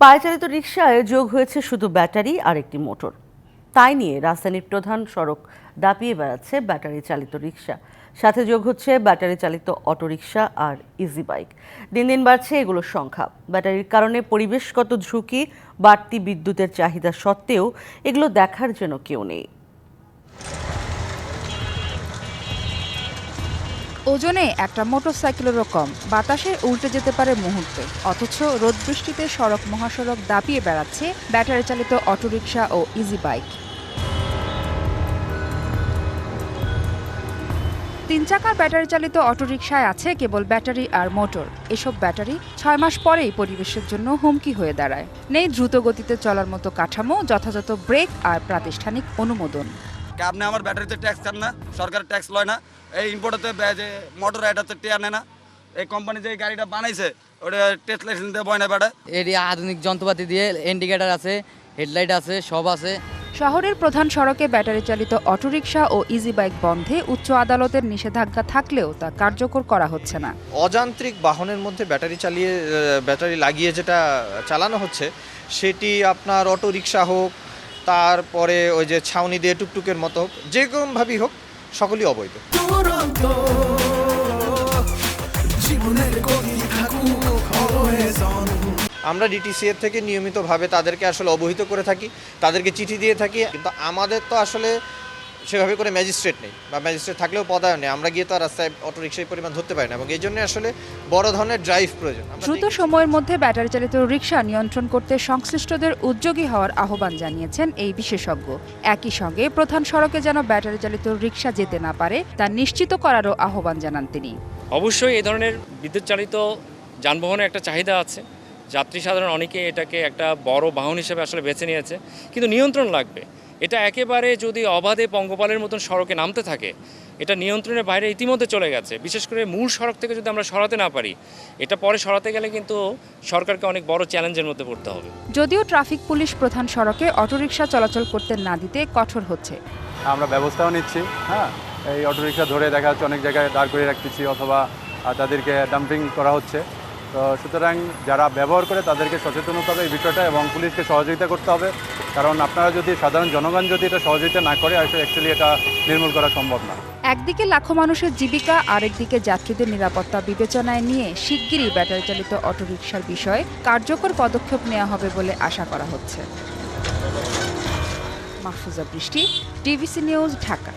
পায়চালিত রিকশায় যোগ হয়েছে শুধু ব্যাটারি আর একটি মোটর। তাই নিয়ে রাজধানীর প্রধান সড়ক দাপিয়ে বেড়াচ্ছে ব্যাটারি চালিত রিকশা, সাথে যোগ হচ্ছে ব্যাটারি চালিত অটোরিকশা আর ইজি বাইক। দিন দিন বাড়ছে এগুলোর সংখ্যা। ব্যাটারির কারণে পরিবেশগত ঝুঁকি, বাড়তি বিদ্যুতের চাহিদা সত্ত্বেও এগুলো দেখার যেন কেউ নেই। ওজনে একটা মোটরসাইকেলেরও কম, বাতাসে উল্টে যেতে পারে মুহূর্তে। অথচ রোদ বৃষ্টিতে সড়ক মহাসড়ক দাপিয়ে বেড়াচ্ছে ব্যাটারি চালিত অটোরিকশা ও ইজি বাইক। 3 চাকার ব্যাটারি চালিত অটোরিকশায় আছে কেবল ব্যাটারি আর মোটর। এসব ব্যাটারি 6 মাস পরেই পরিবেশের জন্য হুমকি হয়ে দাঁড়ায়। নেই দ্রুত গতিতে চলার মতো কাঠামো, যথাযথ ব্রেক আর প্রাতিষ্ঠানিক অনুমোদন। আপনি আমার ব্যাটারিতে ট্যাক্স দেন না, সরকার ট্যাক্স লয় না, এই ইম্পোর্টাতে যে মোটর এটাতে টেয়ার নেয় না, এই কোম্পানি যে গাড়িটা বানাইছে ওটা টেস্ট লাইসেন্স দিয়ে বয় না বেটা। এর আধুনিক যন্ত্রপাতি দিয়ে ইন্ডিকেটর আছে, হেডলাইট আছে, সব আছে। শহরের প্রধান সড়কে ব্যাটারি চালিত অটোরিকশা ও ইজি বাইক বন্ধে উচ্চ আদালতের নিষেধাজ্ঞা থাকলেও তা কার্যকর করা হচ্ছে না। অযান্ত্রিক বাহনের মধ্যে ব্যাটারি লাগিয়ে যেটা চালানো হচ্ছে সেটি আপনার অটোরিকশা হোক, তারপরে ওই যে ছাউনি দিয়ে টুকটুকের মতো হোক, যে কোনোভাবেই হোক, সকলই অবৈধ। আমরা ডিটিসি এর থেকে নিয়মিতভাবে তাদেরকে আসলে অবহিত করে থাকি, তাদেরকে চিঠি দিয়ে থাকি, কিন্তু আমাদের তো আসলে সেভাবে করে ম্যাজিস্ট্রেট নেই, বা ম্যাজিস্ট্রেট থাকলেও পদায়ন নেই। আমরা গিয়ে তো রাস্তায় অটোরিকশার পরিমাণ ধরতে পারি না, এবং এই জন্য আসলে বড় ধরনের ড্রাইভ প্রয়োজন। দ্রুত সময়ের মধ্যে ব্যাটারি চালিত রিকশা নিয়ন্ত্রণ করতে সংশ্লিষ্টদের উদ্যোগী হওয়ার আহ্বান জানিয়েছেন এই বিশেষজ্ঞ। একই সঙ্গে প্রধান সড়কে যেন ব্যাটারি চালিত রিকশা যেতে না পারে তা নিশ্চিত করারও আহ্বান জানান তিনি। অবশ্যই এই ধরনের বিদ্যুৎ চালিত যানবাহনের একটা চাহিদা আছে। যাত্রী সাধারণ অনেকে এটাকে একটা বড় বাহন হিসেবে আসলে বেছে নিয়েছে, কিন্তু নিয়ন্ত্রণ লাগবে। এটা একেবারে যদি অবাধে পঙ্গপালের মতন সড়কে নামতে থাকে, এটা নিয়ন্ত্রণের বাইরে ইতিমধ্যে চলে গেছে। বিশেষ করে মূল সড়ক থেকে যদি আমরা সরাতে না পারি, এটা পরে সরাতে গেলে কিন্তু সরকারকে অনেক বড় চ্যালেঞ্জের মধ্যে পড়তে হবে। যদিও ট্রাফিক পুলিশ প্রধান সড়কে অটোরিকশা চলাচল করতে না দিতে কঠোর হচ্ছে। আমরা ব্যবস্থাও নিচ্ছি। এই অটোরিকশা ধরে দেখা যাচ্ছে অনেক জায়গায় দাঁড় করে রাখতেছি, অথবা তাদেরকে ডাম্পিং করা হচ্ছে। তো সুতরাং যারা ব্যবহার করে তাদেরকে সচেতন হতে হবে এই বিষয়টা, এবং পুলিশকে সহযোগিতা করতে হবে। কারণ আপনারা যদি, সাধারণ জনগণ যদি এটা সহযোগিতা না করে, আসলে অ্যাকচুয়ালি এটা নির্মূল করা সম্ভব না। একদিকে লাখো মানুষের জীবিকা, আরেকদিকে যাত্রীদের নিরাপত্তা বিবেচনায় নিয়ে শিগগিরই ব্যাটারি চালিত অটোরিকশার বিষয়ে কার্যকর পদক্ষেপ নেওয়া হবে বলে আশা করা হচ্ছে। মাহফুজা বৃষ্টি, ডিবিসি নিউজ, ঢাকা।